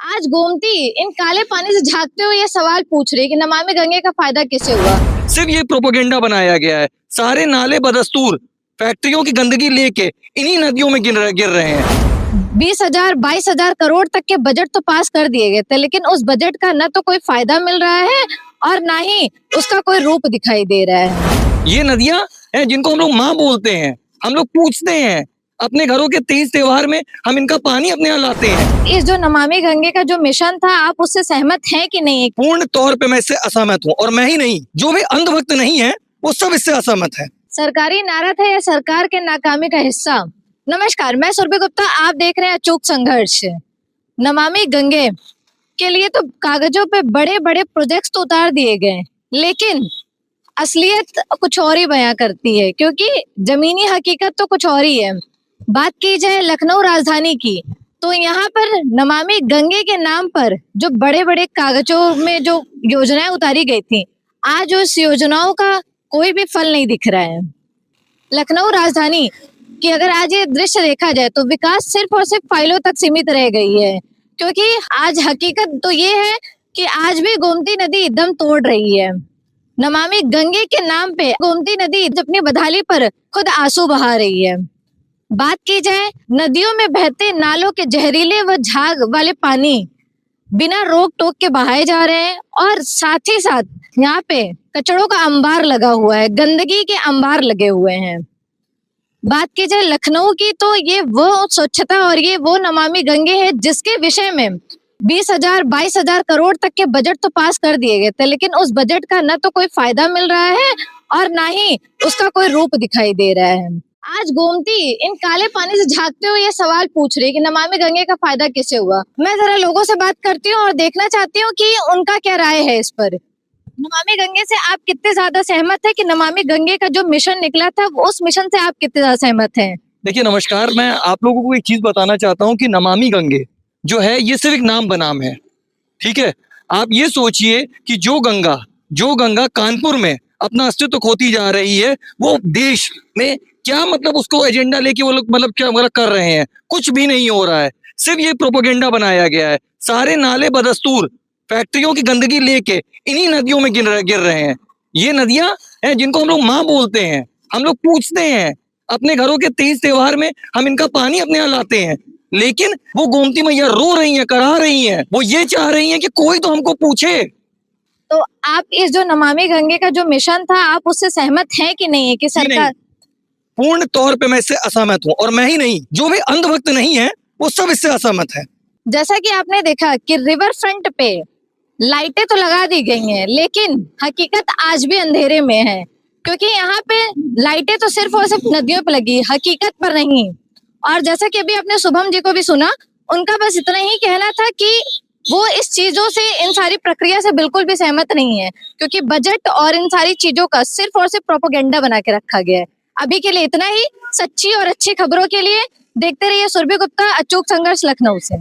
आज गोमती इन काले पानी से झांकते हुए ये सवाल पूछ रही है कि नमामि गंगे का फायदा किसे हुआ। सिर्फ ये प्रोपेगेंडा बनाया गया है। सारे नाले बदस्तूर फैक्ट्रियों की गंदगी लेके इन्हीं नदियों में गिर रहे हैं। 20,000 22,000 करोड़ तक के बजट तो पास कर दिए गए थे, लेकिन उस बजट का न तो कोई फायदा मिल रहा है और ना ही उसका कोई रूप दिखाई दे रहा है। ये नदियां हैं जिनको हम लोग माँ बोलते हैं, हम लोग पूछते हैं, अपने घरों के तीज त्योहार में हम इनका पानी अपने यहाँ लाते हैं। इस जो नमामि गंगे का जो मिशन था, आप उससे सहमत हैं कि नहीं? पूर्ण तौर पे मैं इससे असहमत हूँ, और मैं ही नहीं, जो भी अंधभक्त नहीं है वो सब इससे असहमत है। सरकारी नारा था या सरकार के नाकामी का हिस्सा? नमस्कार, मैं सुरभि गुप्ता, आप देख रहे हैं अचूक संघर्ष। नमामि गंगे के लिए तो कागजों पे बड़े बड़े प्रोजेक्ट्स तो उतार दिए गए, लेकिन असलियत कुछ और ही बयां करती है, क्योंकि जमीनी हकीकत तो कुछ और ही है। बात की जाए लखनऊ राजधानी की, तो यहाँ पर नमामि गंगे के नाम पर जो बड़े बड़े कागजों में जो योजनाएं उतारी गई थी, आज उस योजनाओं का कोई भी फल नहीं दिख रहा है। लखनऊ राजधानी कि अगर आज ये दृश्य देखा जाए तो विकास सिर्फ और सिर्फ फाइलों तक सीमित रह गई है, क्योंकि आज हकीकत तो ये है कि आज भी गोमती नदी दम तोड़ रही है। नमामि गंगे के नाम पे गोमती नदी अपनी बदहाली पर खुद आंसू बहा रही है। बात की जाए नदियों में बहते नालों के जहरीले व झाग वाले पानी बिना रोक टोक के बहाए जा रहे हैं, और साथ ही साथ यहाँ पे कचड़ों का अंबार लगा हुआ है, गंदगी के अंबार लगे हुए हैं। बात की जाए लखनऊ की, तो ये वो स्वच्छता और ये वो नमामि गंगे है जिसके विषय में 20,000 22,000 करोड़ तक के बजट तो पास कर दिए गए थे, लेकिन उस बजट का न तो कोई फायदा मिल रहा है और ना ही उसका कोई रूप दिखाई दे रहा है। आज गोमती इन काले पानी से झांकते हुए ये सवाल पूछ रही है कि नमामि गंगे का फायदा किसे हुआ। मैं जरा लोगों से बात करती हूँ और देखना चाहती हूँ कि उनका क्या राय है इस पर। नमामि गंगे से आप कितने ज्यादा सहमत है कि नमामि गंगे का जो मिशन निकला था उस मिशन से आप कितने ज्यादा सहमत हैं? देखिए नमस्कार, मैं आप लोगों को एक चीज बताना चाहता हूँ कि नमामि गंगे जो है ये सिर्फ एक नाम बनाम है, ठीक है। आप ये सोचिए कि जो गंगा कानपुर में अपना अस्तित्व खोती जा रही है, वो देश में क्या मतलब उसको एजेंडा लेके वो लोग मतलब क्या मतलब कर रहे हैं, कुछ भी नहीं हो रहा है। सिर्फ ये प्रोपेगेंडा बनाया गया है। सारे नाले बदस्तूर फैक्ट्रियों की गंदगी लेके इन्हीं नदियों में गिर रहे हैं। ये नदियां हैं जिनको हम लोग माँ बोलते हैं, हम लोग पूछते हैं, अपने घरों के तीज त्योहार में हम इनका पानी अपने यहाँ लाते हैं, लेकिन वो गोमती मैया रो रही हैं, करा रही हैं। वो ये चाह रही हैं कि कोई तो हमको पूछे। तो आप इस जो नमामि गंगे का जो मिशन था, आप उससे सहमत हैं कि नहीं है कि सरकार? पूर्ण तौर पे मैं इससे असहमत हूँ, और मैं ही नहीं, जो भी अंधभक्त नहीं है वो सब इससे असहमत है। जैसा कि आपने देखा कि रिवर फ्रंट पे लाइटें तो लगा दी गई हैं, लेकिन हकीकत आज भी अंधेरे में है, क्योंकि यहाँ पे लाइटें तो सिर्फ और सिर्फ नदियों पे लगी, हकीकत पर नहीं। और जैसा कि अभी आपने शुभम जी को भी सुना, उनका बस इतना ही कहना था कि वो इस चीजों से, इन सारी प्रक्रिया से बिल्कुल भी सहमत नहीं है, क्योंकि बजट और इन सारी चीजों का सिर्फ और सिर्फ प्रोपेगेंडा बना के रखा गया है। अभी के लिए इतना ही। सच्ची और अच्छी खबरों के लिए देखते रहिए सुरभि गुप्ता, अचूक संघर्ष, लखनऊ से।